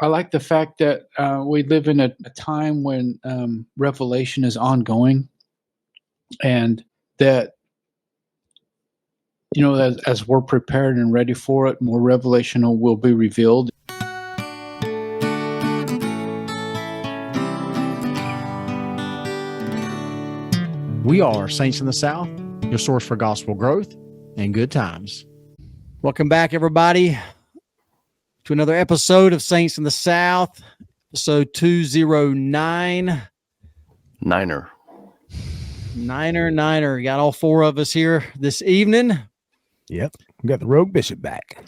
I like the fact that we live in a time when revelation is ongoing, and that as we're prepared and ready for it, more revelation will be revealed. We are Saints in the South, your source for gospel growth and good times. Welcome back, everybody, to another episode of Saints in the South, episode 209. Niner. Got all four of us here this evening. Yep. We got the Rogue Bishop back.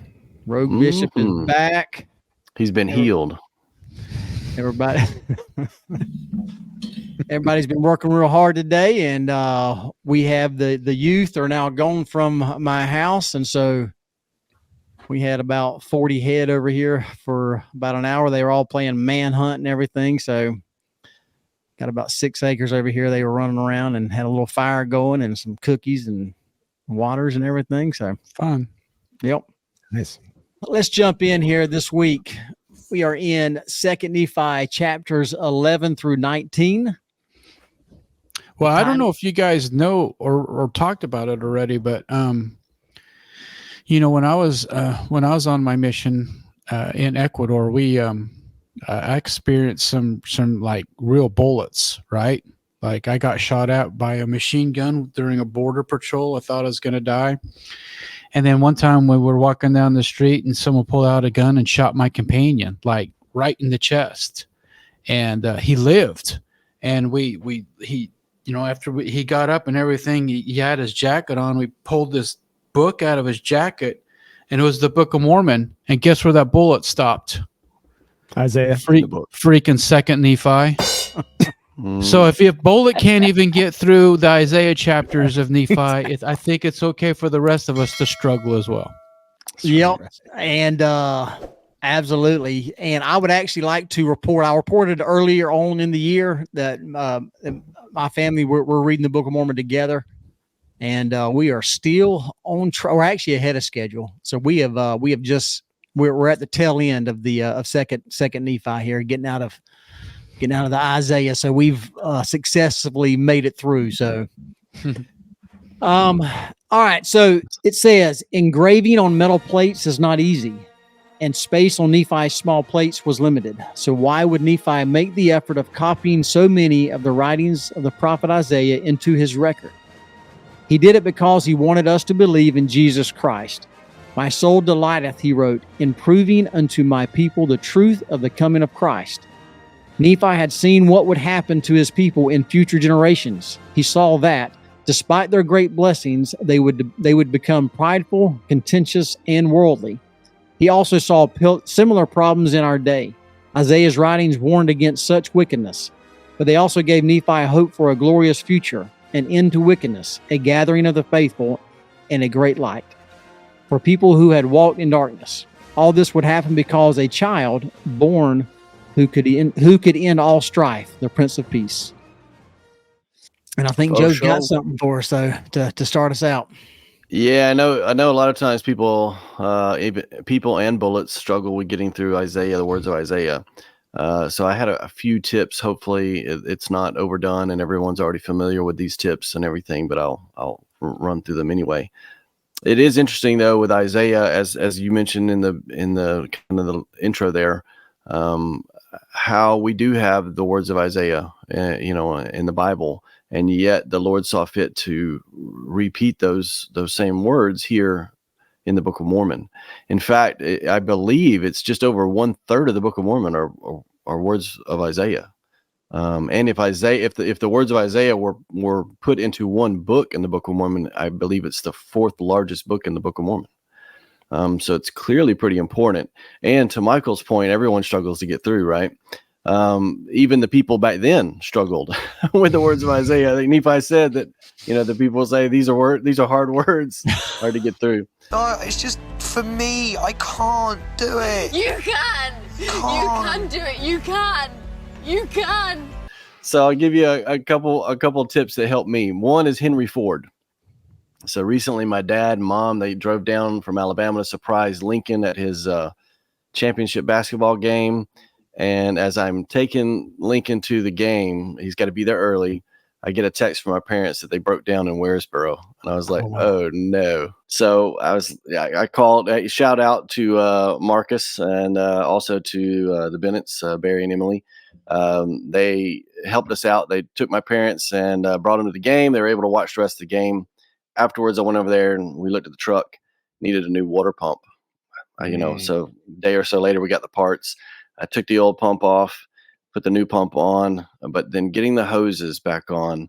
Rogue Bishop is back. He's been healed. Everybody's been working real hard today, and we have the youth are now gone from my house, and so we had about 40 head over here for about an hour. They were all playing manhunt and everything, so got about 6 acres over here. They were running around and had a little fire going and some cookies and waters and everything. So fun. Yep. Nice. Let's jump in here this week. We are in 2 Nephi chapters 11 through 19. Well, I don't know if you guys know or talked about it already, but when I was on my mission in Ecuador, I experienced some like real bullets, right? Like I got shot at by a machine gun during a border patrol. I thought I was going to die. And then one time we were walking down the street and someone pulled out a gun and shot my companion, like right in the chest. And he lived. And he after he got up and everything, he had his jacket on. We pulled this book out of his jacket, and it was the Book of Mormon. And guess where that bullet stopped? Isaiah. Freaking 2 Nephi. So if a bullet can't even get through the Isaiah chapters of Nephi, I think it's okay for the rest of us to struggle as well. Yep. And absolutely. And I would actually like to report, I reported earlier on in the year that my family, we're reading the Book of Mormon together, and we are still on we're actually ahead of schedule. So we're at the tail end of the of second Nephi here, getting out of the Isaiah. So we've successfully made it through. So, all right. So it says engraving on metal plates is not easy, and space on Nephi's small plates was limited. So why would Nephi make the effort of copying so many of the writings of the prophet Isaiah into his record? He did it because he wanted us to believe in Jesus Christ. My soul delighteth, he wrote, in proving unto my people the truth of the coming of Christ. Nephi had seen what would happen to his people in future generations. He saw that, despite their great blessings, they would become prideful, contentious, and worldly. He also saw similar problems in our day. Isaiah's writings warned against such wickedness, but they also gave Nephi hope for a glorious future, an end to wickedness, a gathering of the faithful, and a great light for people who had walked in darkness. All this would happen because a child born who could end all strife, the Prince of Peace. And I think Joe's got something for us, though, to start us out. Yeah, I know a lot of times people and bullets struggle with getting through Isaiah, the words of Isaiah. So I had a few tips. Hopefully it's not overdone and everyone's already familiar with these tips and everything, but I'll run through them anyway. It is interesting though with Isaiah, as you mentioned in the kind of the intro there, how we do have the words of Isaiah, in the Bible, and yet the Lord saw fit to repeat those same words here in the Book of Mormon. In fact, I believe it's just over 1/3 of the Book of Mormon are words of Isaiah. And if the words of Isaiah were put into one book in the Book of Mormon, I believe it's the 4th largest book in the Book of Mormon. So it's clearly pretty important. And to Michael's point, everyone struggles to get through, right? Even the people back then struggled with the words of Isaiah. I think Nephi said that, the people say these are hard words, hard to get through. No, it's just for me. I can't do it. You can. You can do it. You can. You can. So I'll give you a couple tips that help me. One is Henry Ford. So recently my dad and mom, they drove down from Alabama to surprise Lincoln at his championship basketball game. And as I'm taking Lincoln to the game, he's got to be there early. I get a text from my parents that they broke down in Waresboro. And I was like, oh no. So I called, shout out to Marcus and also to the Bennetts, Barry and Emily. They helped us out. They took my parents and brought them to the game. They were able to watch the rest of the game. Afterwards, I went over there and we looked at the truck, needed a new water pump. So a day or so later, we got the parts. I took the old pump off, put the new pump on, but then getting the hoses back on,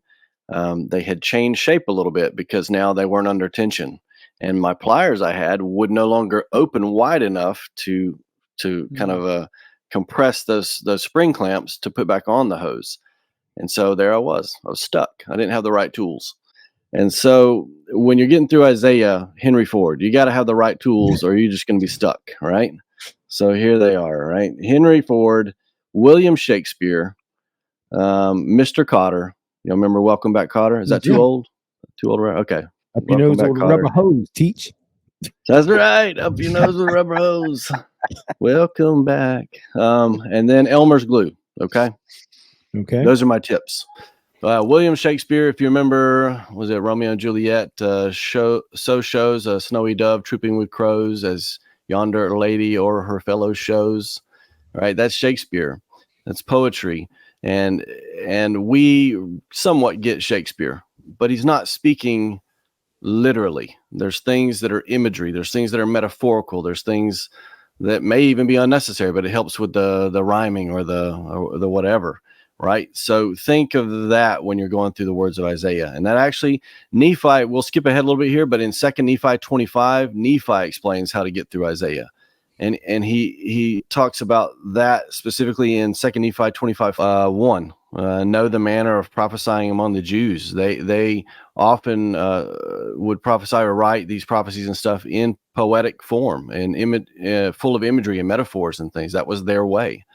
they had changed shape a little bit because now they weren't under tension. And my pliers I had would no longer open wide enough to kind of compress those spring clamps to put back on the hose. And so there I was stuck. I didn't have the right tools. And so when you're getting through Isaiah, Henry Ford, you got to have the right tools or you're just going to be stuck, right? So here they are, right? Henry Ford, William Shakespeare, Mr. Cotter. You remember Welcome Back, Cotter? Is that too old? Too old? Okay. Up your nose with a rubber hose, teach. That's right. Up your nose with a rubber hose. Welcome back. And then Elmer's glue. Okay. Those are my tips. William Shakespeare, if you remember, was it Romeo and Juliet? Shows a snowy dove trooping with crows as yonder lady or her fellow shows. Right, that's Shakespeare. That's poetry, and we somewhat get Shakespeare, but he's not speaking literally. There's things that are imagery. There's things that are metaphorical. There's things that may even be unnecessary, but it helps with the rhyming or the whatever. Right. So think of that when you're going through the words of Isaiah. And that actually, Nephi, we'll skip ahead a little bit here, but in 2 Nephi 25, Nephi explains how to get through Isaiah. And he talks about that specifically in 2 Nephi 25, 1. Know the manner of prophesying among the Jews. They often would prophesy or write these prophecies and stuff in poetic form and full of imagery and metaphors and things. That was their way.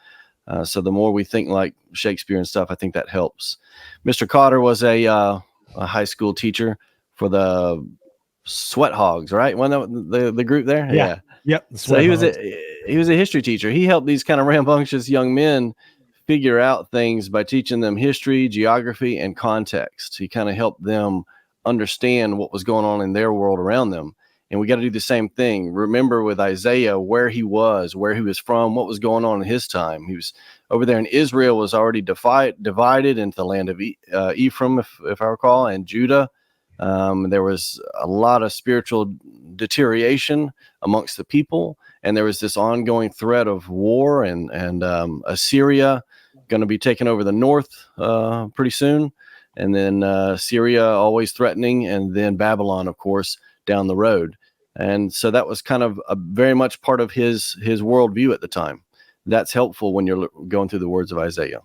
So the more we think like Shakespeare and stuff, I think that helps. Mr. Cotter was a high school teacher for the Sweat Hogs, right? Wasn't that the group there? Yeah. Yep. So he was a history teacher. He helped these kind of rambunctious young men figure out things by teaching them history, geography, and context. He kind of helped them understand what was going on in their world around them. And we got to do the same thing. Remember with Isaiah, where he was from, what was going on in his time. He was over there in Israel, was already divided into the land of Ephraim, if I recall, and Judah. There was a lot of spiritual deterioration amongst the people. And there was this ongoing threat of war and Assyria going to be taking over the north pretty soon. And then Syria always threatening. And then Babylon, of course, down the road. And so that was kind of a very much part of his worldview at the time. That's helpful when you're going through the words of Isaiah.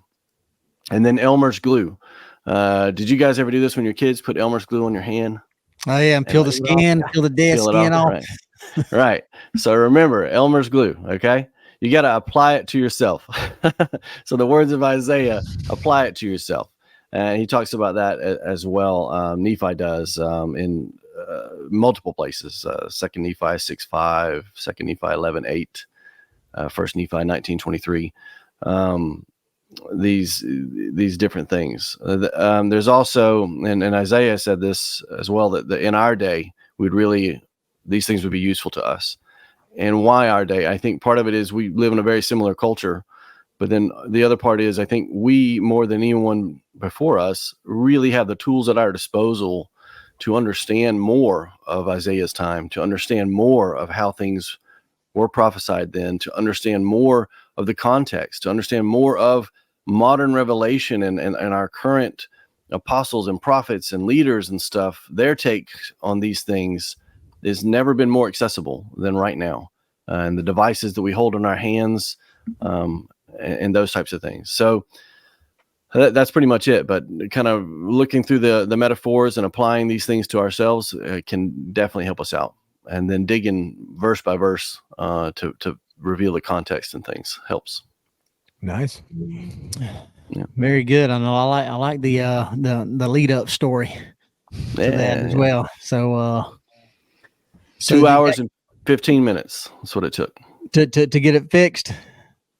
And then Elmer's glue. Did you guys ever do this when your kids put Elmer's glue on your hand? Oh yeah, and peel the skin, peel the dead skin off. Right. Right. So remember, Elmer's glue, okay? You got to apply it to yourself. So the words of Isaiah, apply it to yourself. And he talks about that as well. Nephi does in multiple places. 2 Nephi 6:5, 2 Nephi 11:8, 1 Nephi 19:23. These different things. There's also, and Isaiah said this as well, that in our day, these things would be useful to us. And why our day? I think part of it is we live in a very similar culture. But then the other part is I think we, more than anyone before us, really have the tools at our disposal to understand more of Isaiah's time, to understand more of how things were prophesied then, to understand more of the context, to understand more of modern revelation and our current apostles and prophets and leaders and stuff. Their take on these things has never been more accessible than right now. And the devices that we hold in our hands, and those types of things. So that's pretty much it. But kind of looking through the metaphors and applying these things to ourselves can definitely help us out. And then digging verse by verse to reveal the context and things helps. Nice. Yeah. Very good. I know I like the lead up story to that as well. So 2 hours and 15 minutes. That's what it took. to get it fixed.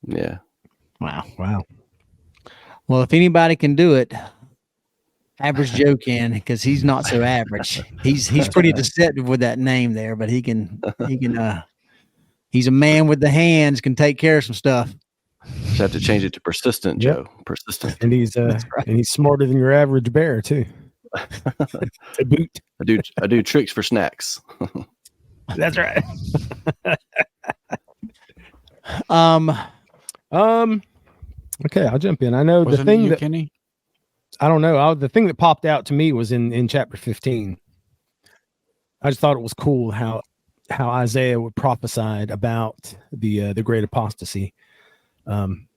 Yeah. Wow. Wow. If anybody can do it, Average Joe can, because he's not so average. He's pretty deceptive with that name there, but he can he's a man with the hands, can take care of some stuff. Just have to change it to persistent, Yep. Joe. Persistent. And he's That's right. and he's smarter than your average bear too. To boot. I do tricks for snacks. That's right. Okay, I'll jump in. I know Wasn't the thing it you, that Kenny? I don't know. The thing that popped out to me was in chapter 15. I just thought it was cool how Isaiah would prophesied about the great apostasy. In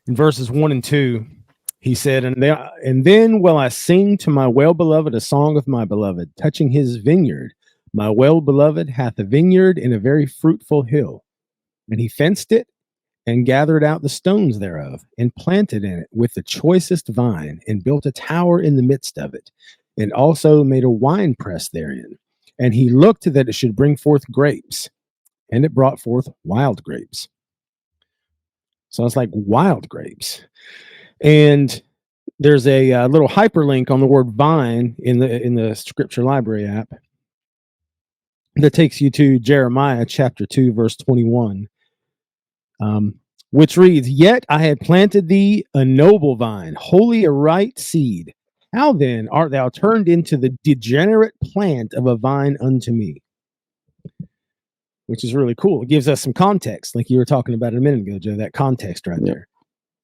verses 1 and 2, he said, and then will I sing to my well-beloved a song of my beloved, touching his vineyard. My well-beloved hath a vineyard in a very fruitful hill, and he fenced it and gathered out the stones thereof, and planted in it with the choicest vine, and built a tower in the midst of it, and also made a wine press therein. And he looked that it should bring forth grapes, and it brought forth wild grapes. So it's like wild grapes. And there's a little hyperlink on the word vine in the Scripture Library app that takes you to Jeremiah chapter 2, verse 21. Which reads, Yet I had planted thee a noble vine, wholly a right seed. How then art thou turned into the degenerate plant of a vine unto me? Which is really cool. It gives us some context, like you were talking about a minute ago, Joe, that context right there.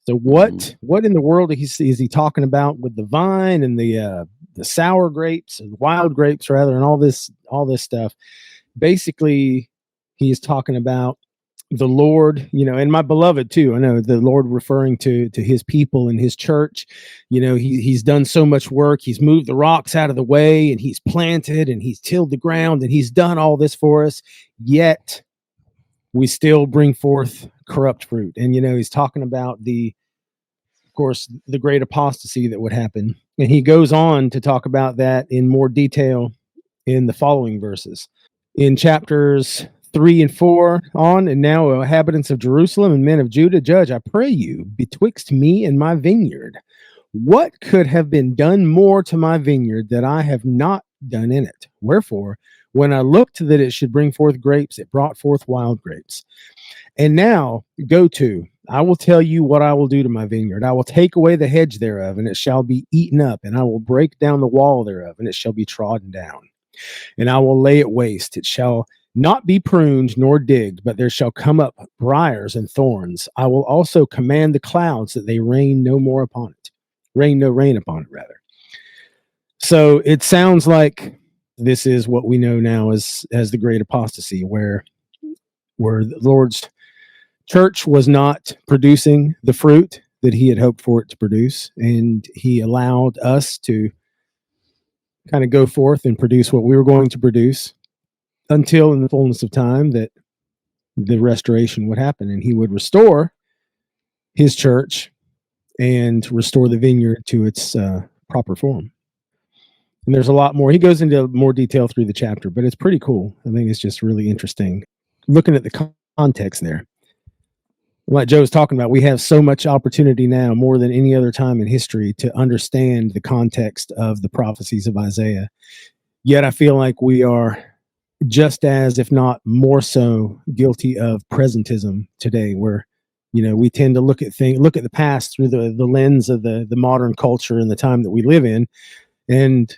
So what in the world is he talking about with the vine and the sour grapes and wild grapes rather, and all this stuff? Basically, he is talking about the Lord, and my beloved too. I know the Lord referring to his people and his church. He's done so much work. He's moved the rocks out of the way, and he's planted, and he's tilled the ground, and he's done all this for us. Yet we still bring forth corrupt fruit. And he's talking about of course, the great apostasy that would happen. And he goes on to talk about that in more detail in the following verses. In chapters 3 and 4 on, and now inhabitants of Jerusalem and men of Judah, judge, I pray you, betwixt me and my vineyard. What could have been done more to my vineyard that I have not done in it? Wherefore, when I looked that it should bring forth grapes, it brought forth wild grapes. And now I will tell you what I will do to my vineyard. I will take away the hedge thereof, and it shall be eaten up, and I will break down the wall thereof, and it shall be trodden down. And I will lay it waste. It shall not be pruned nor digged, but there shall come up briars and thorns. I will also command the clouds that they rain no more upon it. Rain upon it, rather. So it sounds like this is what we know now as the great apostasy, where the Lord's church was not producing the fruit that he had hoped for it to produce, and he allowed us to kind of go forth and produce what we were going to produce, until in the fullness of time that the restoration would happen, and he would restore his church and restore the vineyard to its proper form. And there's a lot more. He goes into more detail through the chapter, but it's pretty cool. I think it's just really interesting looking at the context there. Like Joe was talking about, we have so much opportunity now, more than any other time in history, to understand the context of the prophecies of Isaiah. Yet I feel like we are just as, if not more so, guilty of presentism today, where we tend to look at the past through the lens of the modern culture and the time that we live in, and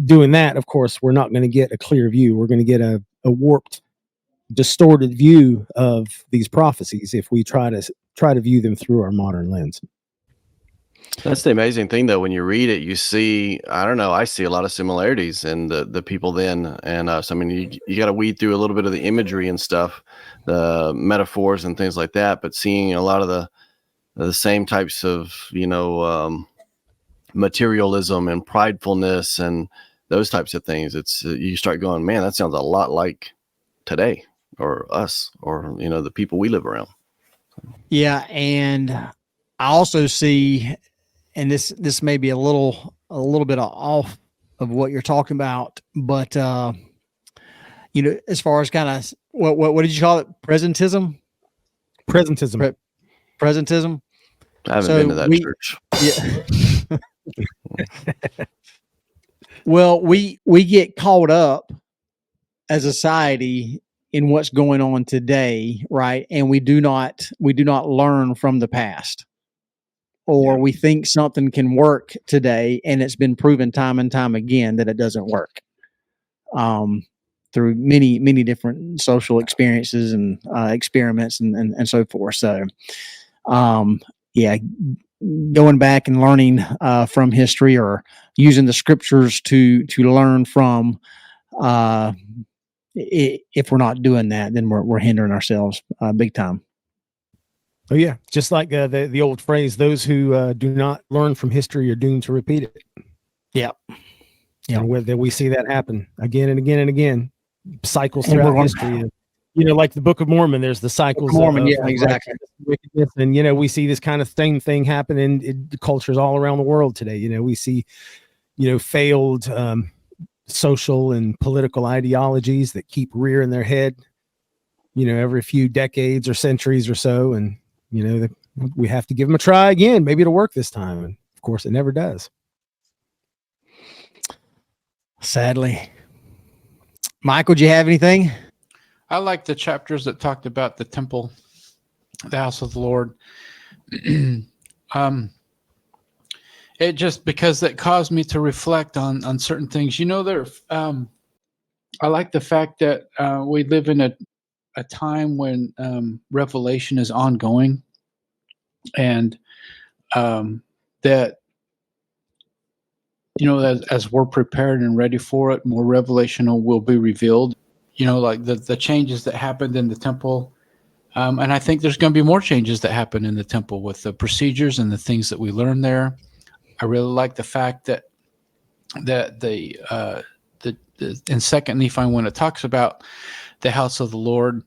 doing that, of course, we're not going to get a clear view. We're going to get a warped, distorted view of these prophecies if we try to view them through our modern lens. That's the amazing thing, though. When you read it, you see, I see a lot of similarities in the people then. And so, I mean, you got to weed through a little bit of the imagery and stuff, the metaphors and things like that. But seeing a lot of the same types of, materialism and pridefulness and those types of things, it's you start going, man, that sounds a lot like today, or us, or, the people we live around. Yeah. And I also see, and this may be a little bit off of what you're talking about, but as far as kind of what did you call it? Presentism. Presentism. Presentism. I haven't So been to that church. Yeah. Well, we get caught up as a society in what's going on today, right? And we do not learn from the past. Or we think something can work today, and it's been proven time and time again that it doesn't work. Through many different social experiences and experiments and so forth. So, going back and learning from history, or using the scriptures to learn from. If we're not doing that, then we're hindering ourselves big time. Oh yeah, just like the old phrase, "Those who do not learn from history are doomed to repeat it." Yeah. And whether we see that happen again and again and again, cycles And throughout history. Like the Book of Mormon, there's the cycles of exactly. wickedness, and we see this kind of same thing happen in cultures all around the world today. We see, failed social and political ideologies that keep rearing their head, every few decades or centuries or so, and we have to give them a try again. Maybe it'll work this time, and of course, it never does. Sadly. Michael, do you have anything? I like the chapters that talked about the temple, the house of the Lord. It just, because it caused me to reflect on certain things. I like the fact that we live in a time when revelation is ongoing, and that as we're prepared and ready for it, more revelation will be revealed. Like the changes that happened in the temple. And I think there's going to be more changes that happen in the temple with the procedures and the things that we learn there. I really like the fact that the in Second Nephi, when it talks about the house of the Lord,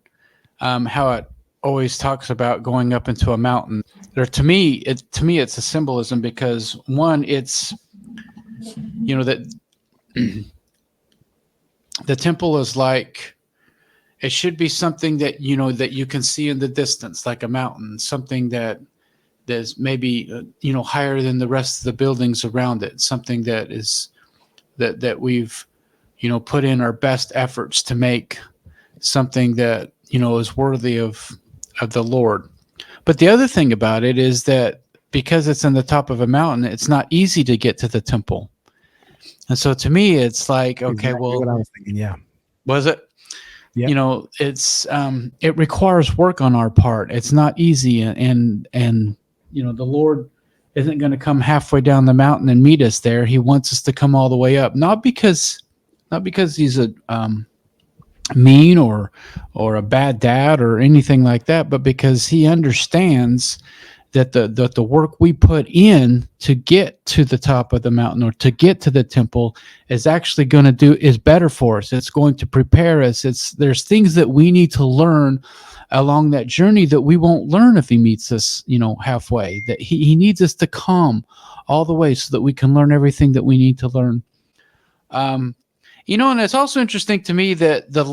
how it always talks about going up into a mountain. To me, it's a symbolism, because one, it's that the temple is like, it should be something that that you can see in the distance, like a mountain, something that is maybe higher than the rest of the buildings around it, something that is that we've put in our best efforts to make something that is worthy of the Lord. But the other thing about it is that because it's on the top of a mountain, it's not easy to get to the temple. And so to me, it's like, okay, exactly what I was thinking. Yeah. Was it? Yeah. It's it requires work on our part. It's not easy, and the Lord isn't going to come halfway down the mountain and meet us there. He wants us to come all the way up, not because he's a mean or a bad dad or anything like that, but because he understands that the work we put in to get to the top of the mountain, or to get to the temple, is actually is better for us. It's going to prepare us. There's things that we need to learn along that journey that we won't learn if he meets us, halfway. That he needs us to come all the way so that we can learn everything that we need to learn. And it's also interesting to me that the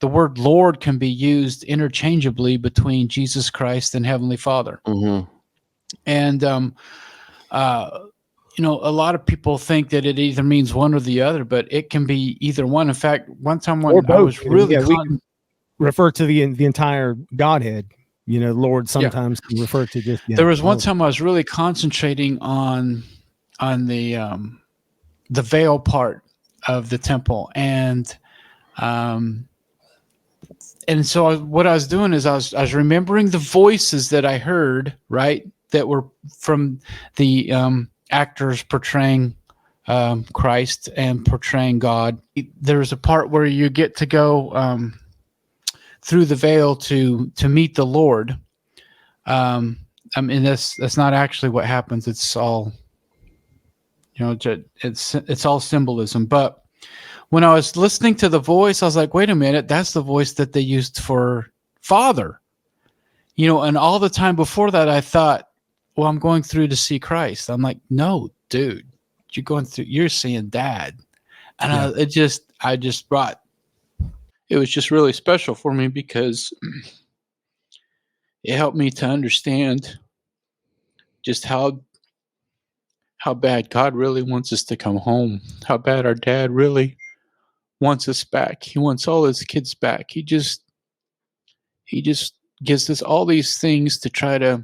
word Lord can be used interchangeably between Jesus Christ and Heavenly Father. Mm-hmm. And, a lot of people think that it either means one or the other, but it can be either one. In fact, one time when I was really we can refer to the entire Godhead. Lord sometimes can refer to just. There was one time I was really concentrating on the veil part of the temple, and so what I was doing is I was remembering the voices that I heard, right, that were from the actors portraying Christ and portraying God. There's a part where you get to go through the veil to meet the Lord. That's not actually what happens. It's all, it's all symbolism. But when I was listening to the voice, I was like, wait a minute, that's the voice that they used for Father. And all the time before that, I thought, well, I'm going through to see Christ. I'm like, no, dude, you're seeing Dad. And I just brought, it was just really special for me because it helped me to understand just how bad God really wants us to come home, how bad our dad really wants us back. He wants all his kids back. He just gives us all these things to try to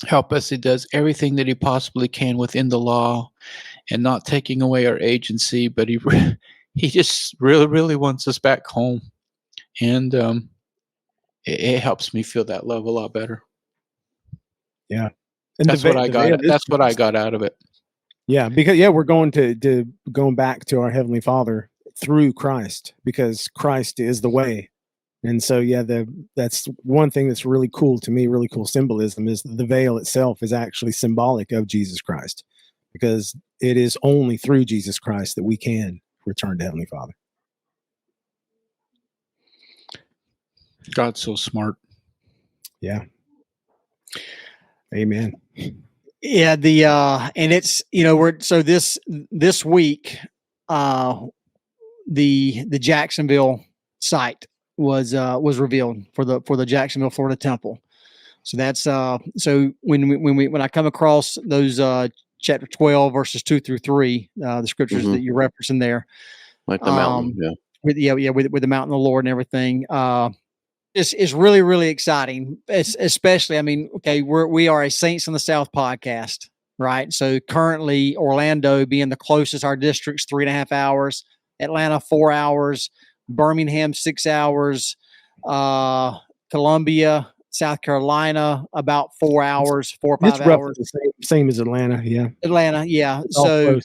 help us. He does everything that he possibly can within the law and not taking away our agency, but he just really wants us back home. And it helps me feel that love a lot better. Yeah. And that's what I got out of it. Yeah, because we're going going back to our Heavenly Father through Christ, because Christ is the way. And so that's one thing that's really cool to me, really cool symbolism, is the veil itself is actually symbolic of Jesus Christ, because it is only through Jesus Christ that we can return to Heavenly Father. God's so smart. Yeah. Amen. Yeah, and it's, we're this week the Jacksonville site was revealed for the Jacksonville, Florida temple. So that's so when I come across those chapter 12 verses 2 through 3, the scriptures that you're referencing there, like the mountain, with the mountain of the Lord and everything, it's really, really exciting. Especially, I mean, okay, we are a Saints in the South podcast, right? So currently Orlando being the closest, our district's 3.5 hours, Atlanta 4 hours, Birmingham 6 hours, Columbia, South Carolina about 4 hours, 4 or 5 it's hours. The same as Atlanta. Yeah. Atlanta. Yeah. It's all close.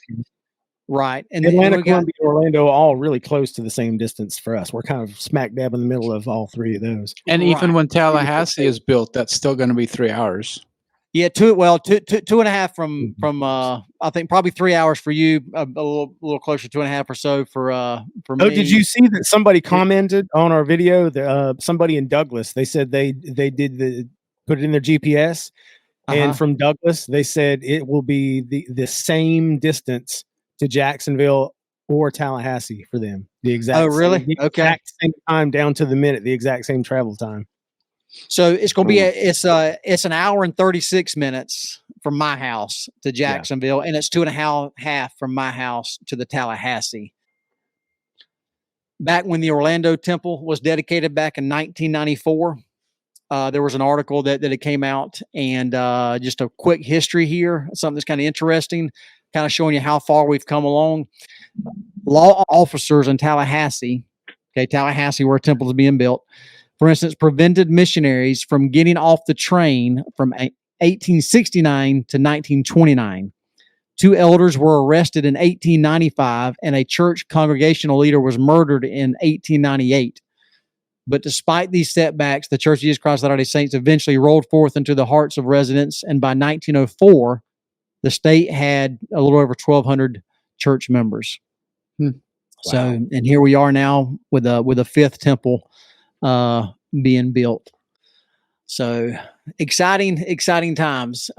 Right. And Atlanta, Columbia, Orlando, all really close to the same distance for us. We're kind of smack dab in the middle of all three of those. And even when Tallahassee is built, that's still going to be 3 hours. Yeah, two and a half from I think probably 3 hours for you, a little closer, 2.5 or so for me. Oh, did you see that somebody commented on our video? Somebody in Douglas, they said they did put it in their GPS, and from Douglas they said it will be the same distance to Jacksonville or Tallahassee for them. The exact. Oh, really? Okay. Exact same time down to the minute. The exact same travel time. So it's going to be it's an hour and 36 minutes from my house to Jacksonville, and it's 2.5 from my house to the Tallahassee. Back when the Orlando temple was dedicated back in 1994, there was an article that it came out, and just a quick history here, something that's kind of interesting, kind of showing you how far we've come along. Law officers in Tallahassee, Tallahassee where a temple is being built, for instance, prevented missionaries from getting off the train from 1869 to 1929. 2 elders were arrested in 1895, and a church congregational leader was murdered in 1898. But despite these setbacks, the Church of Jesus Christ of Latter-day Saints eventually rolled forth into the hearts of residents, and by 1904, the state had a little over 1,200 church members. Wow. So, and here we are now with a 5th temple being built. So exciting times. It's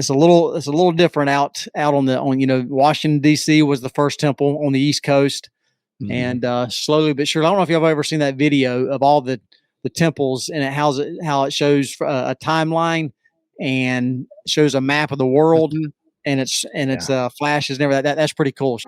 a little different out on Washington D.C. was the first temple on the East Coast, and slowly but surely. I don't know if y'all have ever seen that video of all the temples, and how it shows a timeline and shows a map of the world, and it's flashes and everything. That's pretty cool.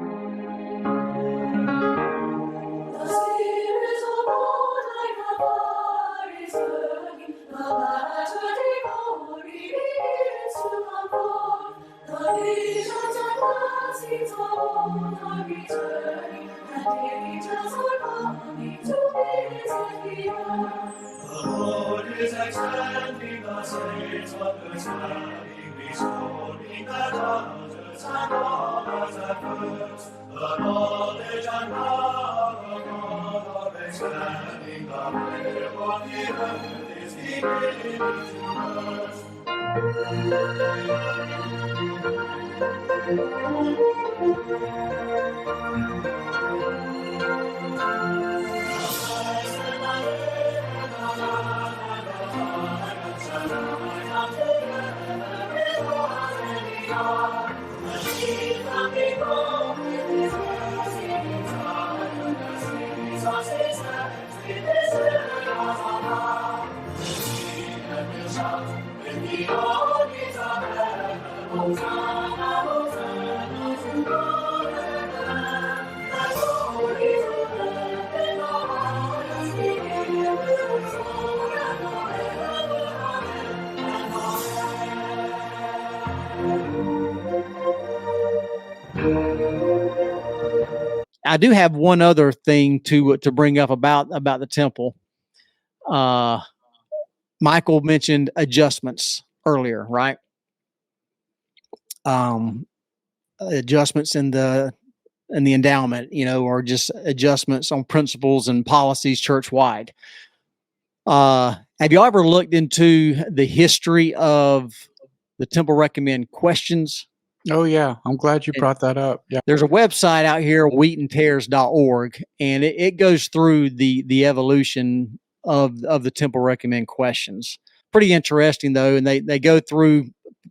The Lord is extending the saints of the standing, restoring the daughters and daughters at first. The knowledge and power of God are expanding, the web of the earth is beginning to burst. shout with the armies of heaven. Hosanna, Hosanna to God in the Lamb. And glory to them in the highest. We give you song and forever. Amen and amen. I do have one other thing to bring up about the temple. Michael mentioned adjustments earlier, right? Adjustments in the endowment, or just adjustments on principles and policies church-wide. Have you ever looked into the history of the temple recommend questions? Oh yeah, I'm glad you brought that up. Yeah. There's a website out here, wheatandtares.org, and it goes through the evolution of the temple recommend questions. Pretty interesting though, and they go through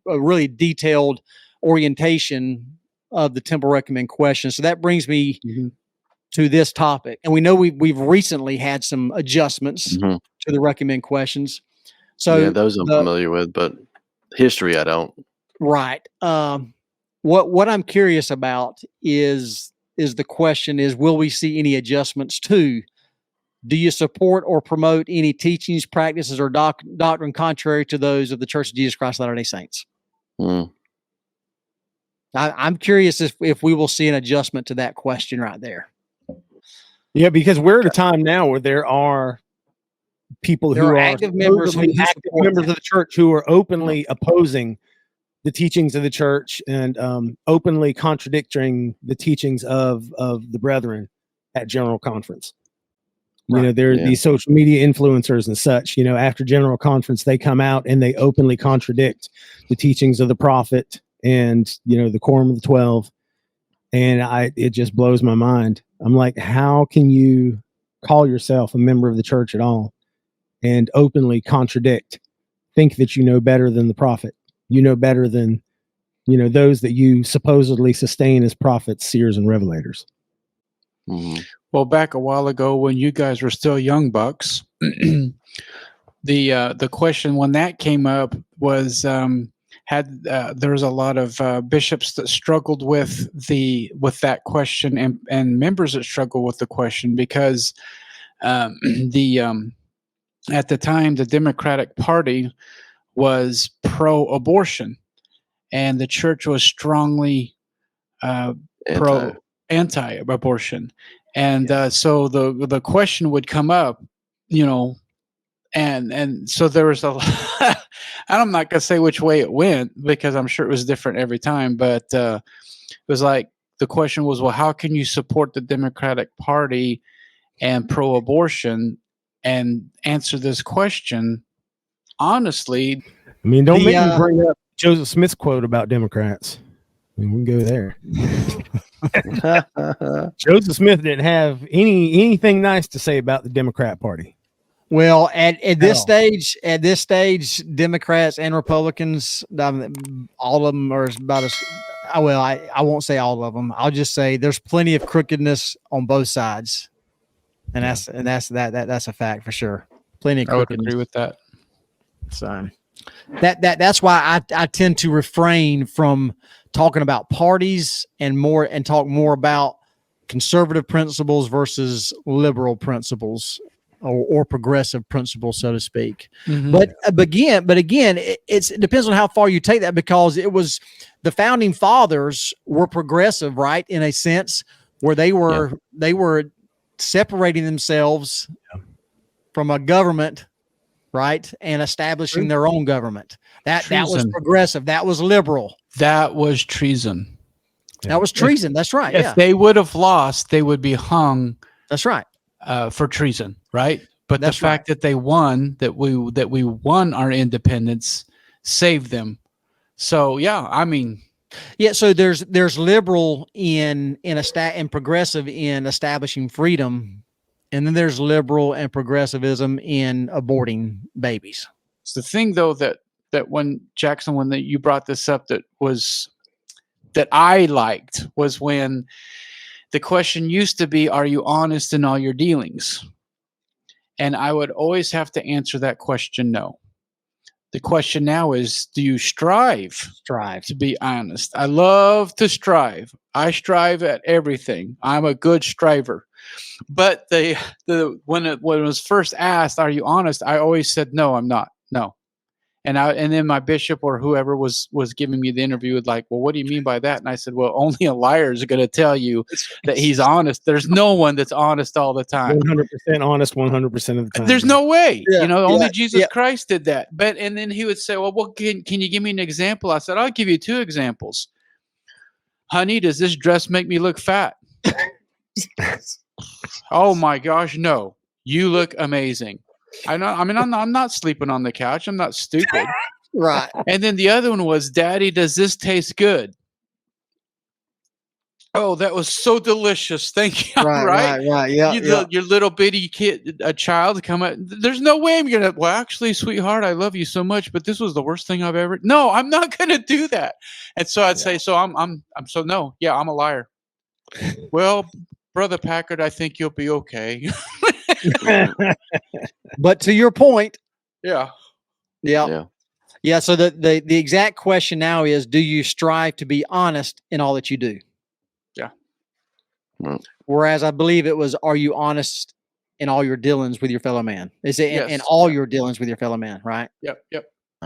a really detailed orientation of the temple recommend questions. So that brings me to this topic, and we know we've recently had some adjustments to the recommend questions. So yeah, those I'm familiar with, but history I don't. Right. What I'm curious about is the question is, will we see any adjustments to? Do you support or promote any teachings, practices, or doctrine contrary to those of the Church of Jesus Christ of Latter-day Saints? I'm curious if we will see an adjustment to that question right there. Yeah, because we're at a time now where there are people who are active members of the church who are openly opposing the teachings of the church and openly contradicting the teachings of the brethren at General Conference. There are these social media influencers and such, after General Conference, they come out and they openly contradict the teachings of the prophet and, the Quorum of the 12. And it just blows my mind. I'm like, how can you call yourself a member of the church at all and openly contradict, think that you know better than the prophet? You know better than, those that you supposedly sustain as prophets, seers, and revelators. Well, back a while ago when you guys were still young bucks, the question when that came up was there was a lot of bishops that struggled with that question and members that struggled with the question because at the time the Democratic Party was pro-abortion and the church was strongly anti-abortion. And so the question would come up, and so there was I'm not going to say which way it went because I'm sure it was different every time, but it was like the question was, well, how can you support the Democratic Party and pro-abortion and answer this question honestly? I mean, don't make me bring up Joseph Smith's quote about Democrats. I mean, we can go there. Joseph Smith didn't have anything nice to say about the Democrat Party. Well, at this stage, Democrats and Republicans, all of them are about as well. I won't say all of them. I'll just say there's plenty of crookedness on both sides, and that's a fact for sure. Plenty of crookedness. I would agree with that. So that's why I tend to refrain from talking about parties and talk more about conservative principles versus liberal principles. Or progressive principles, so to speak. But again, it depends on how far you take that, because it was the founding fathers were progressive, right? In a sense where they were separating themselves from a government, right? And establishing their own government. That was progressive. That was liberal. That was treason. That was treason. That's right. If they would have lost, they would be hung. That's right. For treason, right? But the fact that they won, that we won our independence, saved them. So so there's liberal in progressive in establishing freedom, and then there's liberal and progressivism in aborting babies. It's the thing though that when Jackson, when you brought this up, that I liked was when the question used to be, are you honest in all your dealings? And I would always have to answer that question no. The question now is, do you strive Strive. to be honest? I love to strive. I strive at everything. I'm a good striver. But when it was first asked, are you honest? I always said, no, I'm not. No. And then my bishop or whoever was giving me the interview was like, well, what do you mean by that? And I said, well, only a liar is going to tell you that he's honest. There's no one that's honest all the time. 100% honest 100% of the time. There's no way. Yeah, only Jesus Christ did that. And then he would say, well, can you give me an example? I said, I'll give you 2 examples. Honey, does this dress make me look fat? Oh my gosh, no. You look amazing. I'm not sleeping on the couch. I'm not stupid. Right. And then the other one was, Daddy, does this taste good? Oh, that was so delicious. Thank you. Right. Yeah. Your little bitty kid, a child come up. There's no way I'm going to, well, actually, sweetheart, I love you so much, but this was the worst thing I've ever. No, I'm not going to do that. And so I'd say, so I'm so no. Yeah, I'm a liar. Well, Brother Packard, I think you'll be okay. But to your point. Yeah. Yeah. So the exact question now is, do you strive to be honest in all that you do? Yeah. Right. Whereas I believe it was, are you honest in all your dealings with your fellow man? Is it in Yes. all your dealings with your fellow man? Right. Yep.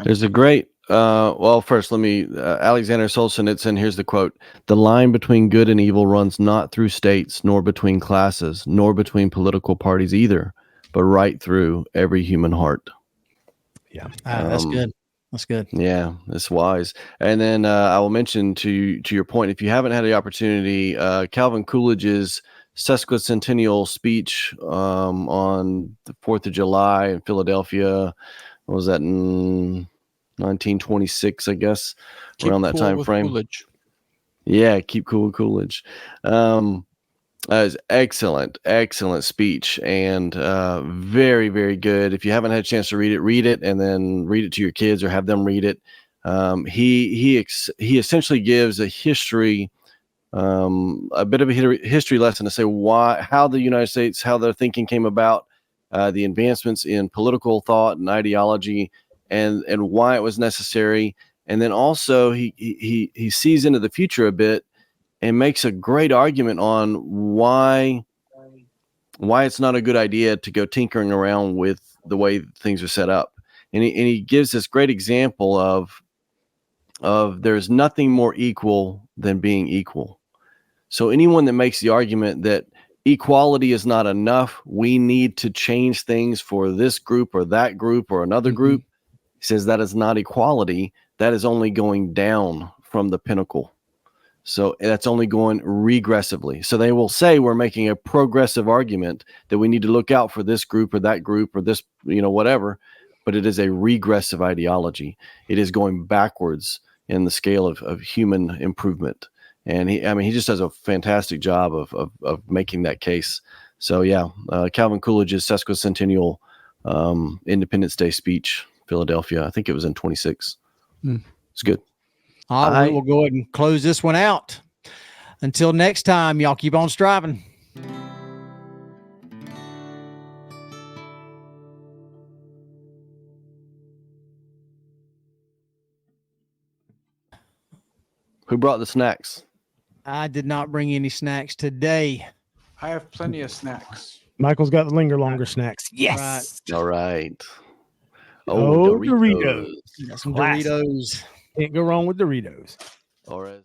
There's a great, well, first let me, Alexander Solzhenitsyn, here's the quote. The line between good and evil runs not through states, nor between classes, nor between political parties either, but right through every human heart. Yeah. That's good. That's good. Yeah, that's wise. And then I will mention to your point, if you haven't had the opportunity, Calvin Coolidge's sesquicentennial speech on the 4th of July in Philadelphia, what was that, in 1926, I guess, around that time frame. Coolidge. Yeah, keep cool with Coolidge. That was excellent speech, and very, very good. If you haven't had a chance to read it, and then read it to your kids or have them read it. He essentially gives a history, a bit of a history lesson to say how the United States, how their thinking came about, the advancements in political thought and ideology, and why it was necessary. And then also he sees into the future a bit and makes a great argument on why it's not a good idea to go tinkering around with the way things are set up. And he gives this great example of there's nothing more equal than being equal. So anyone that makes the argument that equality is not enough, we need to change things for this group or that group or another group, he says that is not equality. That is only going down from the pinnacle. So that's only going regressively. So they will say we're making a progressive argument that we need to look out for this group or that group or this, whatever, but it is a regressive ideology. It is going backwards in the scale of human improvement. And he just does a fantastic job of making that case. So yeah, Calvin Coolidge's sesquicentennial Independence Day speech, Philadelphia. I think it was in 26. It's good. All right, we'll go ahead and close this one out. Until next time, y'all keep on striving. Who brought the snacks? I did not bring any snacks today. I have plenty of snacks. Michael's got the linger longer snacks. Yes. All right. Oh, Doritos. Got some Doritos. Can't go wrong with Doritos. All right.